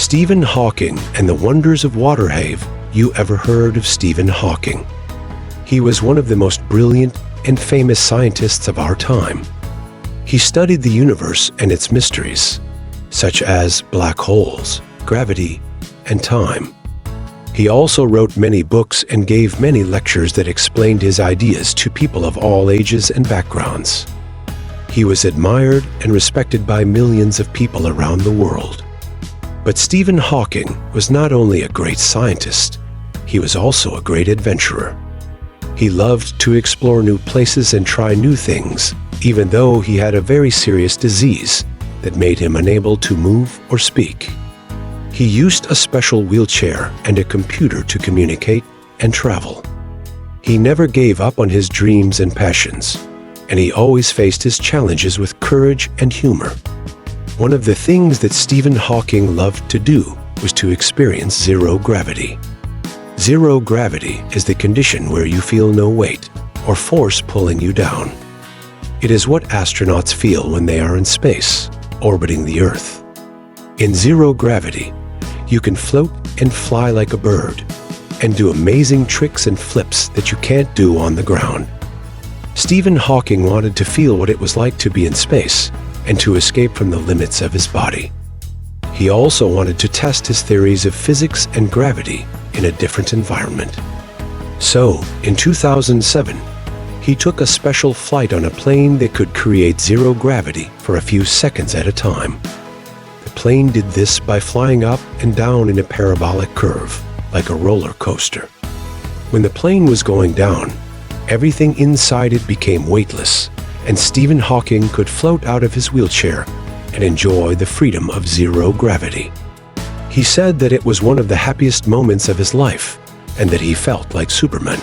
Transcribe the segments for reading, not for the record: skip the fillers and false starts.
Stephen Hawking and the wonders of water. Have you ever heard of Stephen Hawking? He was one of the most brilliant and famous scientists of our time. He studied the universe and its mysteries, such as black holes, gravity, and time. He also wrote many books and gave many lectures that explained his ideas to people of all ages and backgrounds. He was admired and respected by millions of people around the world. But Stephen Hawking was not only a great scientist, he was also a great adventurer. He loved to explore new places and try new things, even though he had a very serious disease that made him unable to move or speak. He used a special wheelchair and a computer to communicate and travel. He never gave up on his dreams and passions, and he always faced his challenges with courage and humor. One of the things that Stephen Hawking loved to do was to experience zero gravity. Zero gravity is the condition where you feel no weight or force pulling you down. It is what astronauts feel when they are in space, orbiting the Earth. In zero gravity, you can float and fly like a bird, and do amazing tricks and flips that you can't do on the ground. Stephen Hawking wanted to feel what it was like to be in space and to escape from the limits of his body. He also wanted to test his theories of physics and gravity in a different environment. So, in 2007, he took a special flight on a plane that could create zero gravity for a few seconds at a time. The plane did this by flying up and down in a parabolic curve, like a roller coaster. When the plane was going down, everything inside it became weightless, and Stephen Hawking could float out of his wheelchair and enjoy the freedom of zero gravity. He said that it was one of the happiest moments of his life, and that he felt like Superman.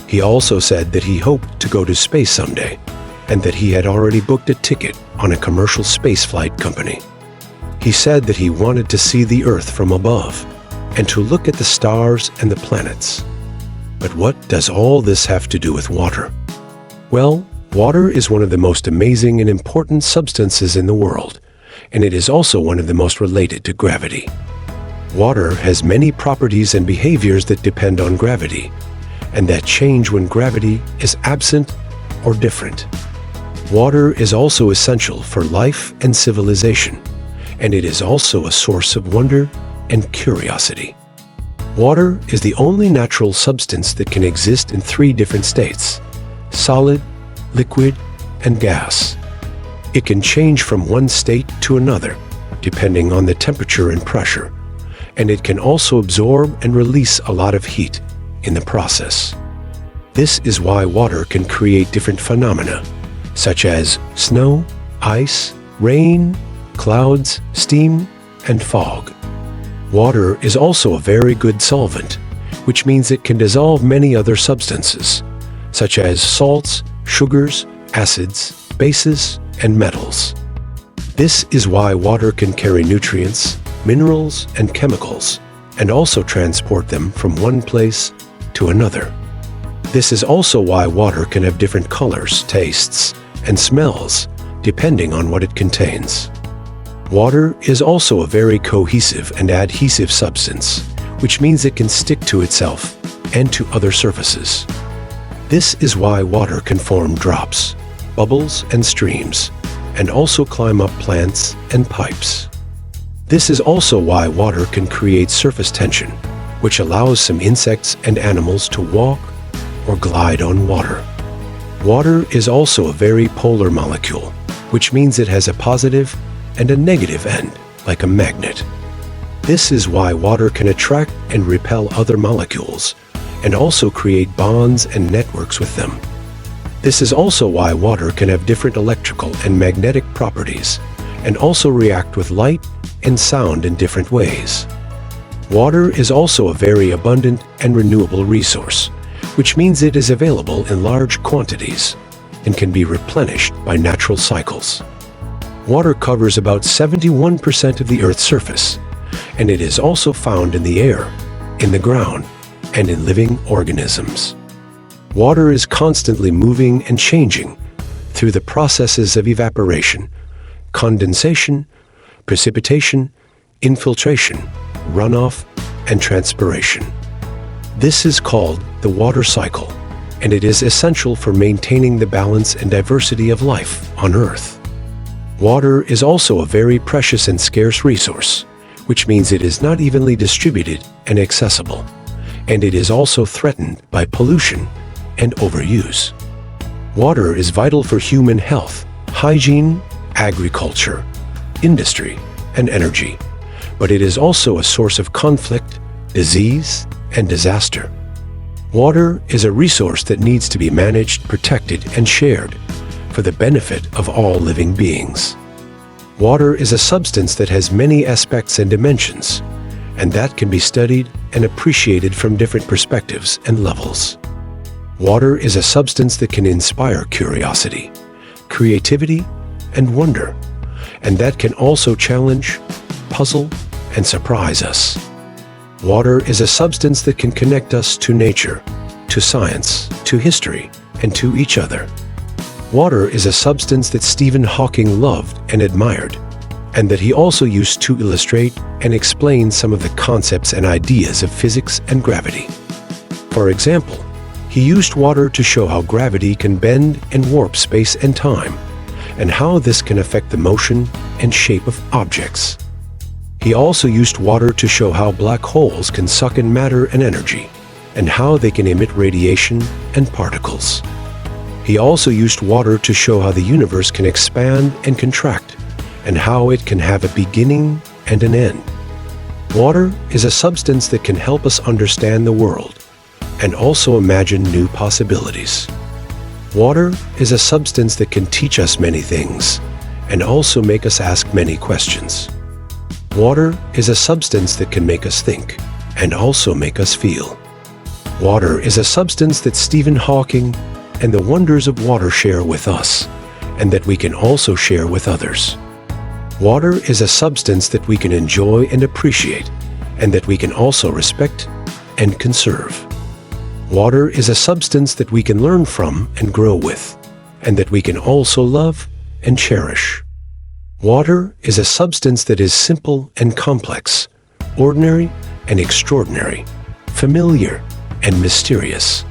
He also said that he hoped to go to space someday, and that he had already booked a ticket on a commercial spaceflight company. He said that he wanted to see the Earth from above, and to look at the stars and the planets. But what does all this have to do with water? Well, water is one of the most amazing and important substances in the world, and it is also one of the most related to gravity. Water has many properties and behaviors that depend on gravity, and that change when gravity is absent or different. Water is also essential for life and civilization, and it is also a source of wonder and curiosity. Water is the only natural substance that can exist in 3 different states: solid, liquid, and gas. It can change from one state to another, depending on the temperature and pressure, and it can also absorb and release a lot of heat in the process. This is why water can create different phenomena, such as snow, ice, rain, clouds, steam, and fog. Water is also a very good solvent, which means it can dissolve many other substances, such as salts, sugars, acids, bases, and metals. This is why water can carry nutrients, minerals, and chemicals, and also transport them from one place to another. This is also why water can have different colors, tastes, and smells, depending on what it contains. Water is also a very cohesive and adhesive substance, which means it can stick to itself and to other surfaces. This is why water can form drops, bubbles, and streams, and also climb up plants and pipes. This is also why water can create surface tension, which allows some insects and animals to walk or glide on water. Water is also a very polar molecule, which means it has a positive and a negative end, like a magnet. This is why water can attract and repel other molecules, and also create bonds and networks with them. This is also why water can have different electrical and magnetic properties, and also react with light and sound in different ways. Water is also a very abundant and renewable resource, which means it is available in large quantities and can be replenished by natural cycles. Water covers about 71% of the Earth's surface, and it is also found in the air, in the ground, and in living organisms. Water is constantly moving and changing through the processes of evaporation, condensation, precipitation, infiltration, runoff, and transpiration. This is called the water cycle, and it is essential for maintaining the balance and diversity of life on Earth. Water is also a very precious and scarce resource, which means it is not evenly distributed and accessible, and it is also threatened by pollution and overuse. Water is vital for human health, hygiene, agriculture, industry, and energy, but it is also a source of conflict, disease, and disaster. Water is a resource that needs to be managed, protected, and shared for the benefit of all living beings. Water is a substance that has many aspects and dimensions, and that can be studied and appreciated from different perspectives and levels. Water is a substance that can inspire curiosity, creativity, and wonder, and that can also challenge, puzzle, and surprise us. Water is a substance that can connect us to nature, to science, to history, and to each other. Water is a substance that Stephen Hawking loved and admired, and that he also used to illustrate and explain some of the concepts and ideas of physics and gravity. For example, he used water to show how gravity can bend and warp space and time, and how this can affect the motion and shape of objects. He also used water to show how black holes can suck in matter and energy, and how they can emit radiation and particles. He also used water to show how the universe can expand and contract, and how it can have a beginning and an end. Water is a substance that can help us understand the world, and also imagine new possibilities. Water is a substance that can teach us many things, and also make us ask many questions. Water is a substance that can make us think, and also make us feel. Water is a substance that Stephen Hawking and the wonders of water share with us, and that we can also share with others. Water is a substance that we can enjoy and appreciate, and that we can also respect and conserve. Water is a substance that we can learn from and grow with, and that we can also love and cherish. Water is a substance that is simple and complex, ordinary and extraordinary, familiar and mysterious.